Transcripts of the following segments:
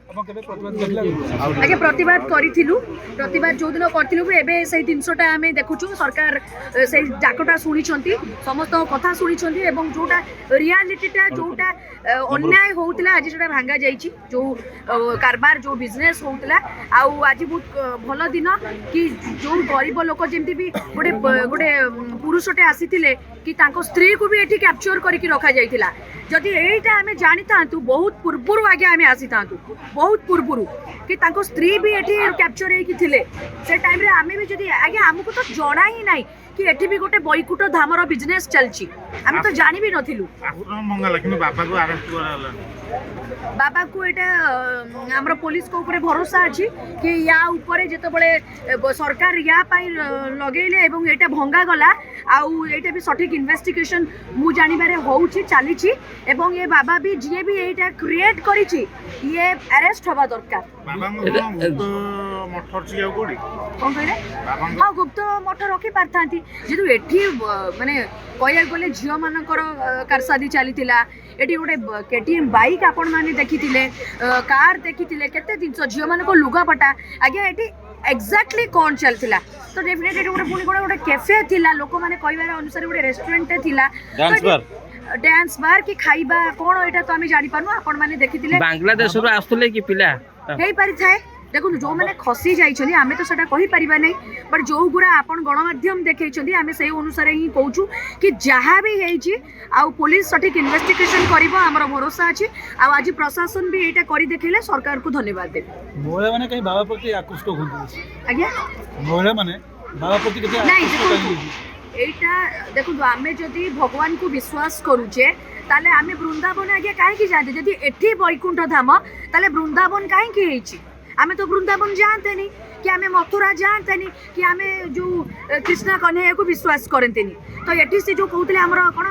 आगे प्रतिवाद प्रतिवाद जो दिन करूँ एवं से जिनसा आम देखु सरकार से डाकटा शुणी समस्त कथा शुणी जोटा रियालीटा जोटा अन्याय होता आज से भांगा जा जो कारबार जो बिजनेस होता आज बहुत भल दिन कि जो गरीब लोक जमी भी गोटे गोटे पुरुषटे आसी कि स्त्री को भी ये कैप्चर करके रखा जाइथिला जदि एटा आमे जानी तांतु बहुत पूर्वरु आगे आमे आसी तांतु बहुत पूर्वरु कि तांको स्त्री भी एठी कैप्चर हे कि थिले से टाइम रे आमे भी जदि आगे हमको तो जणा ही नाही कि एठी भी गोटे बैकुंठ धामर बिजनेस चलची आमे तो जानि भी नथिलु मंगा लक्ष्मी बाबा को अरेस्ट कराला बाबा को एटा हमर पुलिस को ऊपर भरोसा अछि कि या ऊपर जते बळे सरकार या पाई लगेले एवं एटा भंगा गला आउ एटा भी सठिक इन्वेस्टिगेशन मु जानि बारे होउची चालीची एवं ये बाबा भी जे भी एटा क्रिएट करिची ये अरेस्ट होबा दरकार बाबा मठ छी आ कोडी कोन कहले हां गुप्त मठ रखी पारथांती जेतु एठी माने कहया गले झियो मानकर कारसादी चलीतिला एठी गोटे केटीएम बाइक आपण माने देखिथिले कार देखिथिले केते दिन झियो मानको लुगापटा आगे एठी एक्जाक्टली कौन चलथिला तो डेफिनेटली गोटे पुणी गोटे कैफे थिला लोक माने कहबार अनुसार गोटे रेस्टोरेंट थिला डांस बार कि खाइबा कोन एटा तो आमे जानि पानु आपण माने देखिथिले बांग्लादेश रो आस्तले कि पिला हेई पारि थाए देखो जो मैंने खसी जाइछनी आमे तो सेटा कहि परिबा नै बट जो गुरा आपण गणमाध्यम देखैछनी आमे सेही अनुसार ही कहूछु कि जहाँ भी हेइछि आ पुलिस सठिक इन्वेस्टिगेशन करिवो हमर भरोसा अछि आ आज प्रशासन भी एटा करि देखैले सरकार को धन्यवाद दे महिला माने कहीं बाबा प्रति आकृष्ट होंदी आज्ञा महिला माने बाबा प्रति केते नहीं एटा देखो आमे जदि भगवान को विश्वास करूचे ताले आमे वृंदावन आगे काहे की जाते जदि एठी बैकुंठ धाम ताले वृंदावन काहे की हेइछि आमे तो वृंदावन जानते नहीं कि आमे मथुरा जानते नहीं कि आमे जो कृष्ण कन्हैया को विश्वास करते नहीं तो एठी से जो कहते हमर कोन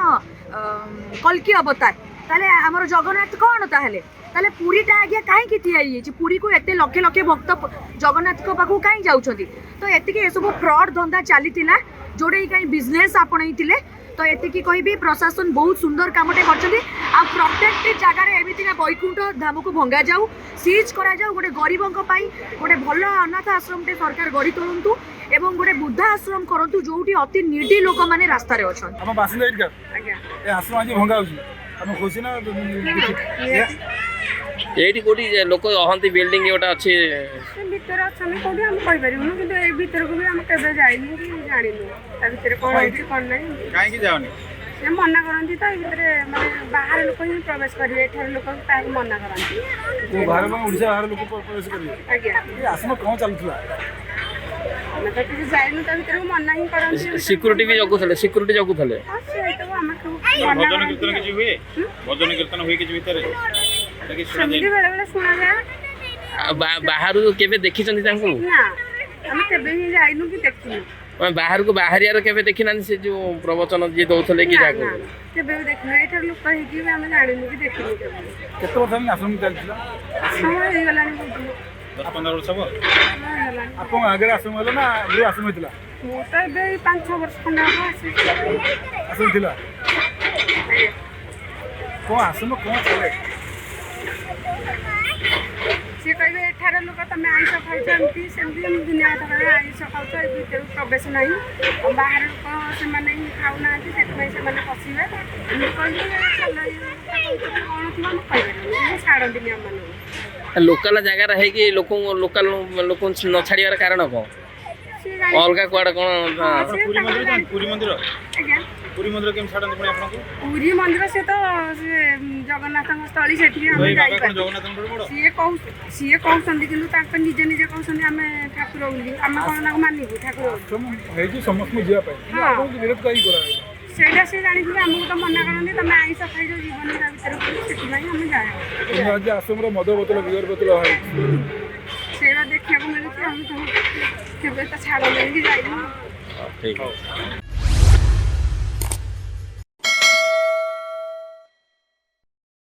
कल्की अवतार ताले हमर जगन्नाथ कौन ताहले ताले पुरीटा आगे काहे की थियाई छि पुरी को एते लक्ष लक्ष भक्त जगन्नाथ को पाखु काहे जाउछथि तो एते के सब फ्रॉड धंदा चलीतिला जोड़े कहीं बिजनेस आपणईले तो एतिकी कहबी प्रशासन बहुत सुंदर कामटे करछथि आ प्रत्येक जगार एमितिका बैकुंठ धाम को भंगा जाऊ सीज करा जाऊ गोटे गरीबों पाई गोटे भल अनाथ आश्रमटे सरकार गढ़ी तोलंतु एवं गोटे बुद्धा आश्रम करंतु जोटी अति निडी लोक माने रास्ता रे अछन हम बासिंदा इडका आज्ञा ए आश्रम आज भंगा होची हम खुशी ना एठी कोठी लोक अहंती बिल्डिंग एटा अछि भीतर अछन कोठी हम कहि परिबनु किंतु ए भीतर को भी हम केबे जाइनु कि जानिनु ता भीतर कोन होची कोन नै काहे की जावनी से मना करंती तो भीतर माने बाहर लोक ही प्रवेश करिवे एठार लोक ताई मना करंती तो बाहर में ओडिसा बाहर लोक प्रवेश करिवे आज्ञा ए आश्रम कोन चलथला मैं तो कि जाइनु ता भीतर को मना ही करंती सिक्योरिटी भी सिक्योरिटी जगु थले से तो हम भजन कीर्तन किछि हुए भजन कीर्तन हुए किछि भीतर बेले बेले सुना जाए बाहर केबे देखि चंदी तांको ना हम केबे ही जाइनु कि देखिनु बाहर को बाहरियार केबे देखि नानी से जो प्रवचन जे दउथले कि जाको केबे देखिनु एठार लोक ही कि हम जानिनु कि देखिनु केते वर्ष में आश्रम चलथला समय हे गलानी बहुत 10-15 वर्ष हो आपन आगे आश्रम हलो ना गुरु आश्रम हेतला मो तो बे 5-6 वर्ष खंडा आश्रम थिला को आश्रम को चले से कहबे एठार लोक तमे आइस खाइछंती सेमती हम दुनिया तक आइस खाउछ ए भीतर प्रवेश नाही बाहर लोक से माने खाउ नांती सेतमै से माने पसिबे हम कहबे कोन थिबा हम कहबे छाड़ दुनिया माने लोकल जगह रहे कि लोकल लोक न छाड़ियार कारण को अलगा कुआडा कोन पुरी मंदिर आज्ञा पुरी मंदिर केम छाडन पड़े आपन को पुरी मंदिर से तो जगन्नाथ स्थली सेठी हम जाई पार जगन्नाथ मंदिर बड़ सीए कहउछंती किंतु ताक निजे निजे कहउछंती हमें ठाकुर बोली हम कोन ना मानिबू ठाकुर हे जी समस्त जिया पाए आपन को विरोध काई करा सेटा से जानि कि हमको तो मना करंती तमे आइस खाइ जो जीवन रा भीतर सेठी भाई हम जाए आज आश्रम रो मद बोतल बियर बोतल है सेटा देखिया को मिलुची हम तो केबे तो छाड़ लेंगे जाइनु ठीक है।